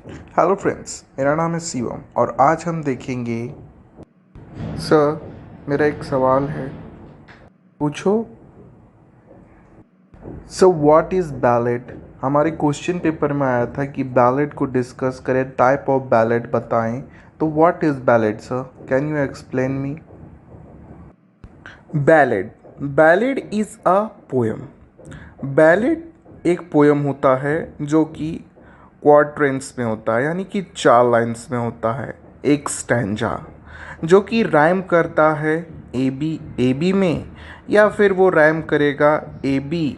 Hello friends, मेरा नाम है शिवम और आज हम देखेंगे। सर, मेरा एक सवाल है, पूछो। Sir, what is ballot? हमारे क्वेश्चन पेपर में आया था कि बैलेट को डिस्कस करें, टाइप ऑफ बैलेट बताएं। तो what is ballot sir? Can you explain me? Ballot ballot is a poem. Ballot एक पोएम होता है जो कि क्वार्ट्रेंस में होता है, यानी कि 4 लाइन्स में होता है। एक स्टैंजा जो कि राइम करता है ए बी में, या फिर वो राइम करेगा ए बी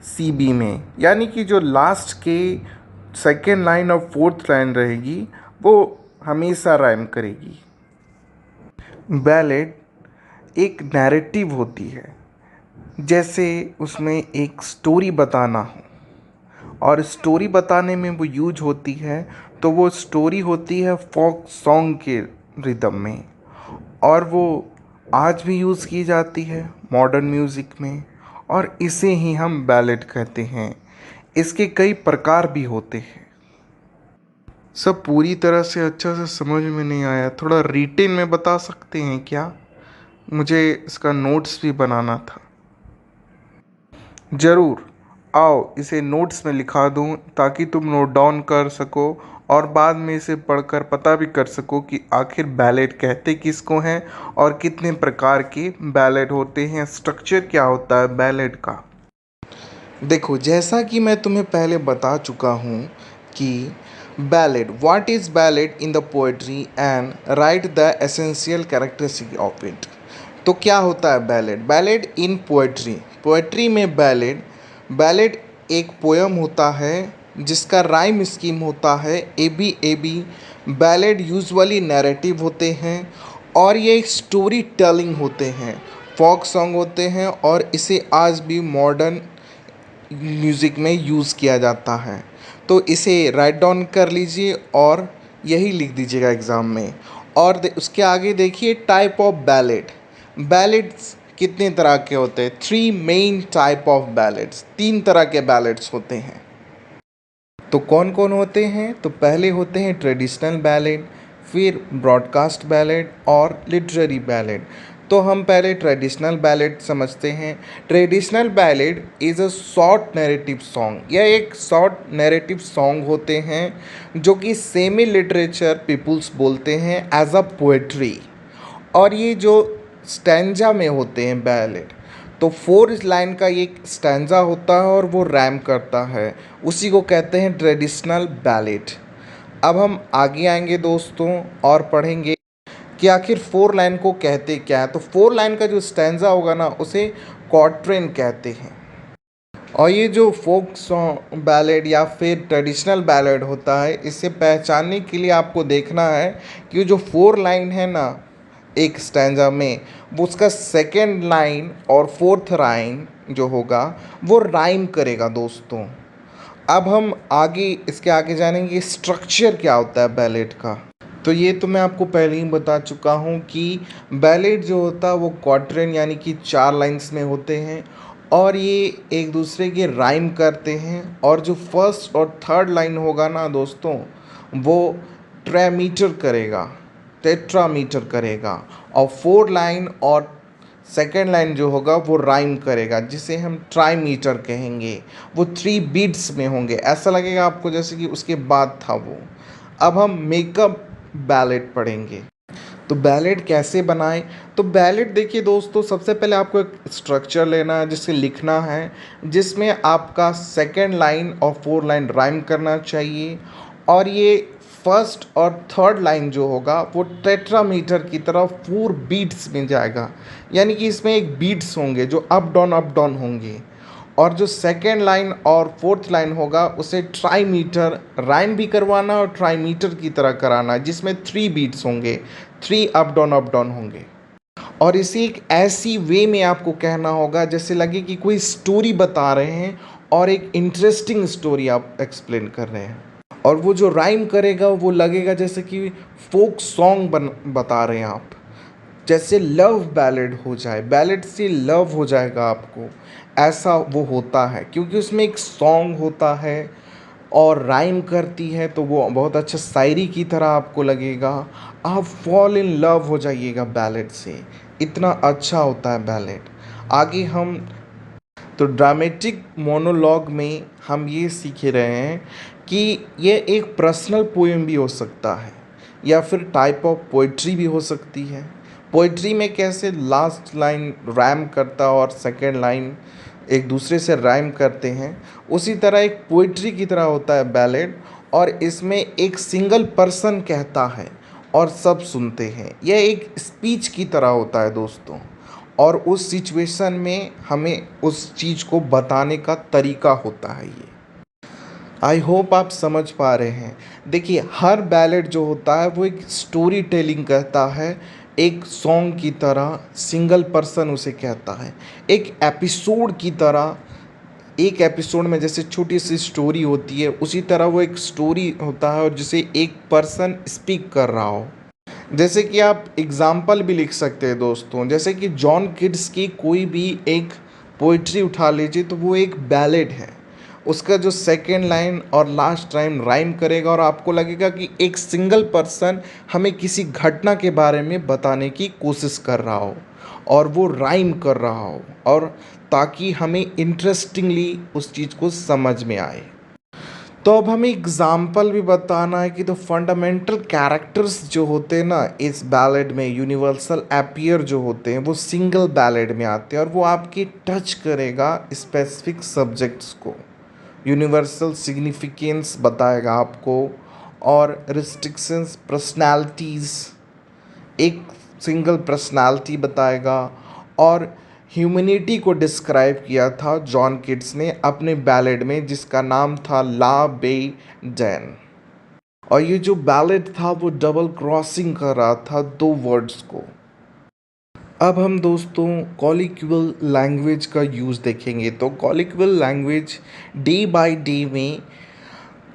सी बी में, यानी कि जो लास्ट के सेकेंड लाइन और फोर्थ लाइन रहेगी वो हमेशा राइम करेगी। बैलेट एक नैरेटिव होती है, जैसे उसमें एक स्टोरी बताना हो और स्टोरी बताने में वो यूज होती है, तो वो स्टोरी होती है फोक सॉन्ग के रिदम में, और वो आज भी यूज़ की जाती है मॉडर्न म्यूज़िक में, और इसे ही हम बैलेड कहते हैं। इसके कई प्रकार भी होते हैं। सब पूरी तरह से अच्छा से समझ में नहीं आया, थोड़ा रिटेन में बता सकते हैं क्या? मुझे इसका नोट्स भी बनाना था। ज़रूर, आओ इसे नोट्स में लिखा दूँ ताकि तुम नोट डाउन कर सको और बाद में इसे पढ़कर पता भी कर सको कि आखिर बैलेट कहते किसको हैं और कितने प्रकार के बैलेट होते हैं, स्ट्रक्चर क्या होता है बैलेट का। देखो, जैसा कि मैं तुम्हें पहले बता चुका हूँ कि ballad, what is ballad in the poetry and write the essential characteristic of it. तो क्या होता है ballad? Ballad in poetry, poetry में बैलेट एक पोयम होता है जिसका राइम स्कीम होता है A B. Ballad usually narrative होते हैं और ये स्टोरी टेलिंग होते हैं, फोक सॉन्ग होते हैं, और इसे आज भी मॉडर्न म्यूज़िक में यूज़ किया जाता है। तो इसे राइट डाउन कर लीजिए और यही लिख दीजिएगा एग्ज़ाम में। और उसके आगे देखिए टाइप ऑफ बैलेट। बैलेट्स कितने तरह के होते हैं? 3 मेन टाइप ऑफ बैलेट्स, 3 तरह के बैलेट्स होते हैं। तो कौन कौन होते हैं? तो पहले होते हैं ट्रेडिशनल बैलेट, फिर ब्रॉडकास्ट बैलेट और लिटरेरी बैलेट। तो हम पहले ट्रेडिशनल बैलेट समझते हैं। Traditional ballot is a short narrative song. यह एक शॉर्ट नैरेटिव सॉन्ग होते हैं जो कि सेमी लिटरेचर पीपुल्स बोलते हैं एज अ पोएट्री, और ये जो स्टैंजा में होते हैं बैलेट, तो 4 लाइन का ये स्टैंजा होता है और वो रैम करता है, उसी को कहते हैं ट्रेडिशनल बैलेट। अब हम आगे आएंगे दोस्तों और पढ़ेंगे कि आखिर 4 लाइन को कहते क्या है। तो 4 लाइन का जो स्टैंजा होगा ना, उसे क्वार्ट्रेन कहते हैं। और ये जो फोक सॉन्ग बैलेड या फिर ट्रेडिशनल बैलेड होता है, इसे पहचानने के लिए आपको देखना है कि जो 4 लाइन है ना एक स्टैंजा में, वो उसका सेकेंड लाइन और फोर्थ लाइन जो होगा वो राइम करेगा दोस्तों। अब हम आगे इसके आगे जानेंगे स्ट्रक्चर क्या होता है बैलेड का। तो ये तो मैं आपको पहले ही बता चुका हूँ कि बैलेड जो होता है वो क्वार्ट्रेन यानी कि 4 लाइन्स में होते हैं, और ये एक दूसरे के राइम करते हैं। और जो फर्स्ट और थर्ड लाइन होगा ना दोस्तों, वो ट्रामीटर करेगा, टेट्रामीटर करेगा। और 4 लाइन और सेकेंड लाइन जो होगा वो राइम करेगा, जिसे हम ट्राईमीटर कहेंगे। वो 3 बीट्स में होंगे, ऐसा लगेगा आपको जैसे कि उसके बाद था वो। अब हम मेकअप बैलेट पढ़ेंगे। तो बैलेट कैसे बनाएं? तो बैलेट देखिए दोस्तों, सबसे पहले आपको एक स्ट्रक्चर लेना है जिसे लिखना है, जिसमें आपका सेकेंड लाइन और 4 लाइन राइम करना चाहिए। और ये फर्स्ट और थर्ड लाइन जो होगा वो टेट्रामीटर की तरह 4 बीट्स में जाएगा, यानी कि इसमें एक बीट्स होंगे जो अप डाउन होंगे। और जो सेकेंड लाइन और फोर्थ लाइन होगा उसे ट्राईमीटर राइम भी करवाना और ट्राईमीटर की तरह कराना, जिसमें 3 बीट्स होंगे, 3 अप डाउन होंगे। और इसे एक ऐसी वे में आपको कहना होगा जैसे लगे कि कोई स्टोरी बता रहे हैं और एक इंटरेस्टिंग स्टोरी आप एक्सप्लेन कर रहे हैं। और वो जो राइम करेगा वो लगेगा जैसे कि फोक सॉन्ग बता रहे हैं आप, जैसे लव बैलेड हो जाए, बैलेड से लव हो जाएगा आपको, ऐसा वो होता है क्योंकि उसमें एक सॉन्ग होता है और राइम करती है तो वो बहुत अच्छा शायरी की तरह आपको लगेगा। आप फॉल इन लव हो जाइएगा बैलेड से, इतना अच्छा होता है बैलेड। आगे हम तो ड्रामेटिक मोनोलॉग में हम ये सीख रहे हैं कि ये एक पर्सनल पोएम भी हो सकता है या फिर टाइप ऑफ पोइट्री भी हो सकती है। पोइट्री में कैसे लास्ट लाइन रैम करता और सेकेंड लाइन एक दूसरे से राइम करते हैं, उसी तरह एक पोइट्री की तरह होता है बैलेड। और इसमें एक सिंगल पर्सन कहता है और सब सुनते हैं, यह एक स्पीच की तरह होता है दोस्तों। और उस सिचुएशन में हमें उस चीज़ को बताने का तरीका होता है ये। आई होप आप समझ पा रहे हैं। देखिए, हर बैलेड जो होता है वो एक स्टोरी टेलिंग कहता है, एक सॉन्ग की तरह सिंगल पर्सन उसे कहता है, एक एपिसोड की तरह। एक एपिसोड में जैसे छोटी सी स्टोरी होती है, उसी तरह वो एक स्टोरी होता है और जिसे एक पर्सन स्पीक कर रहा हो। जैसे कि आप एग्ज़ाम्पल भी लिख सकते हैं दोस्तों, जैसे कि जॉन किड्स की कोई भी एक पोइट्री उठा लीजिए तो वो एक बैलेड है। उसका जो सेकेंड लाइन और लास्ट लाइन राइम करेगा और आपको लगेगा कि एक सिंगल पर्सन हमें किसी घटना के बारे में बताने की कोशिश कर रहा हो और वो राइम कर रहा हो, और ताकि हमें इंटरेस्टिंगली उस चीज़ को समझ में आए। तो अब हमें एग्ज़ाम्पल भी बताना है कि तो फंडामेंटल कैरेक्टर्स जो होते हैं ना इस बैलेड में, यूनिवर्सल अपीयर जो होते हैं, वो सिंगल बैलेड में आते हैं और वो आपकी टच करेगा स्पेसिफिक सब्जेक्ट्स को, यूनिवर्सल सिग्निफिकेंस बताएगा आपको, और रिस्ट्रिक्शंस पर्सनालिटीज़, एक सिंगल पर्सनालिटी बताएगा। और ह्यूमैनिटी को डिस्क्राइब किया था जॉन किट्स ने अपने बैलेड में, जिसका नाम था ला बे डैन। और ये जो बैलेड था वो डबल क्रॉसिंग कर रहा था दो वर्ड्स को। अब हम दोस्तों कॉलिक्वल लैंग्वेज का यूज़ देखेंगे। तो कॉलिक्वल लैंग्वेज डे बाय डे में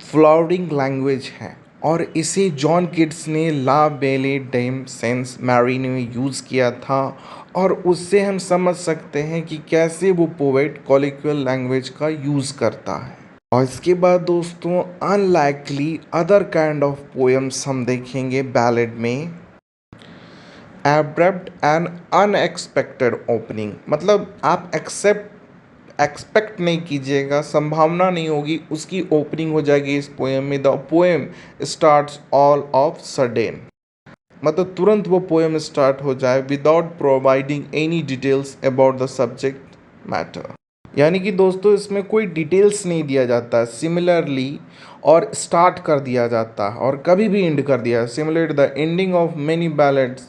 फ्लावरिंग लैंग्वेज है और इसे जॉन किट्स ने ला बेले डेम सेंस मैरीने में यूज़ किया था। और उससे हम समझ सकते हैं कि कैसे वो पोएट कॉलिक्वल लैंग्वेज का यूज़ करता है। और इसके बाद दोस्तों unlikely other kind of poems हम देखेंगे बैलेड में। एब्रप्ट एंड अनएक्सपेक्टेड ओपनिंग, मतलब आप एक्सपेक्ट नहीं कीजिएगा, संभावना नहीं होगी, उसकी ओपनिंग हो जाएगी इस पोएम में। The poem starts all of sudden, मतलब तुरंत वो पोएम स्टार्ट हो जाए without providing any details about the subject matter. यानी कि दोस्तों इसमें कोई डिटेल्स नहीं दिया जाता है सिमिलरली, और स्टार्ट कर दिया जाता है और कभी भी एंड कर दिया है। Similar the ending of many ballads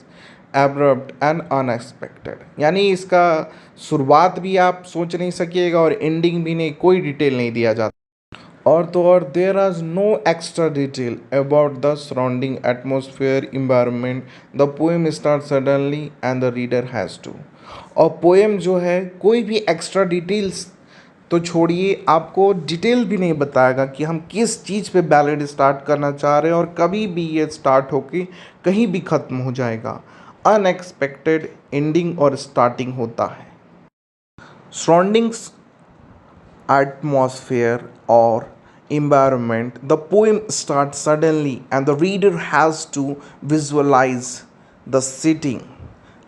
abrupt and unexpected, यानी इसका शुरुआत भी आप सोच नहीं सकिएगा और एंडिंग भी नहीं, कोई डिटेल नहीं दिया जाता। और तो और there are no extra detail about the surrounding atmosphere environment, the poem start suddenly and the reader has to. और पोएम जो है कोई भी एक्स्ट्रा डिटेल्स तो छोड़िए, आपको डिटेल भी नहीं बताएगा कि हम किस चीज़ पे बैलेड स्टार्ट करना चाह रहे हैं और कभी भी ये स्टार्ट होके कहीं भी ख़त्म हो जाएगा। अनएक्सपेक्टेड एंडिंग और स्टार्टिंग होता है। Surroundings atmosphere or environment, the poem starts suddenly and the reader has to visualize the setting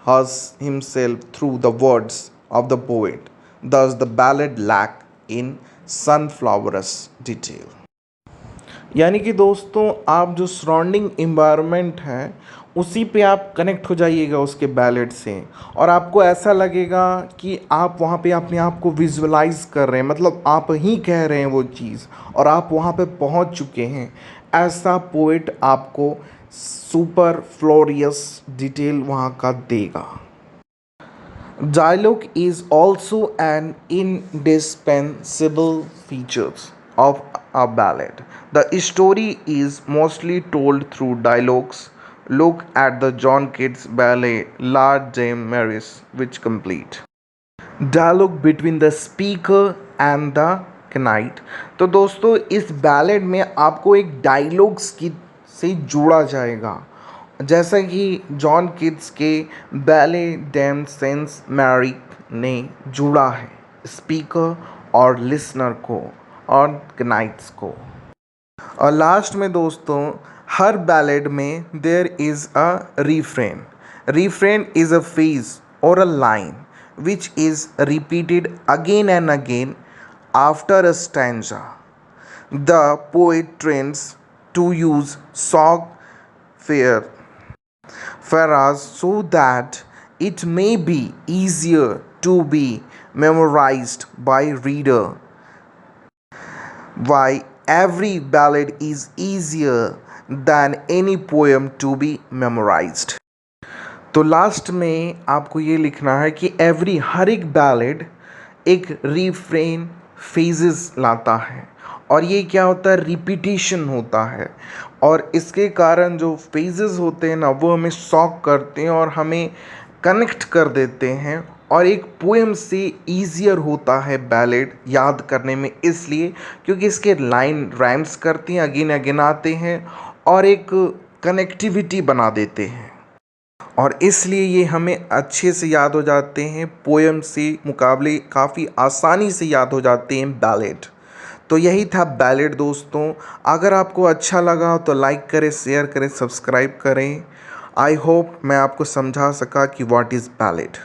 as himself through the words of the poet. Thus the ballad lack in sunflowerous detail। यानी कि दोस्तों आप जो surrounding environment है उसी पे आप connect हो जाइएगा उसके बैलेड से, और आपको ऐसा लगेगा कि आप वहाँ पे अपने आप को विजुअलाइज कर रहे हैं, मतलब आप ही कह रहे हैं वो चीज़ और आप वहाँ पे पहुँच चुके हैं। ऐसा पोएट आपको सुपर फ्लोरियस डिटेल वहाँ का देगा। Dialogue is also an indispensable feature of a ballad. The story is mostly told through dialogues. Look at the John Keats ballet La Dame Maris, which complete dialogue between the speaker and the knight। तो दोस्तों इस ballad में आपको एक dialogues की से जोड़ा जाएगा, जैसा कि जॉन किट्स के बैले डैम सेंस मैरिक ने जुड़ा है स्पीकर और लिसनर को और कनाइट्स को। और लास्ट में दोस्तों, हर बैलेड में there is a refrain. Refrain is a phrase or a line which is repeated again and again after a stanza. The poet tends to use song fair phrases so that it may be easier to be memorized by reader. Why every ballad is easier than any poem to be memorized. तो last में आपको ये लिखना है कि हर एक ballad एक refrain phases लाता है, और ये क्या होता है, रिपीटिशन होता है, और इसके कारण जो फेजेस होते हैं ना वो हमें शॉक करते हैं और हमें कनेक्ट कर देते हैं, और एक पोएम से ईजियर होता है बैलेड याद करने में, इसलिए क्योंकि इसके लाइन राइम्स करती हैं, अगेन अगेन आते हैं और एक कनेक्टिविटी बना देते हैं, और इसलिए ये हमें अच्छे से याद हो जाते हैं, पोएम से मुकाबले काफ़ी आसानी से याद हो जाते हैं बैलेड। तो यही था बैलेड दोस्तों। अगर आपको अच्छा लगा हो तो लाइक करें, शेयर करें, सब्सक्राइब करें। आई होप मैं आपको समझा सका कि व्हाट इज़ बैलेड।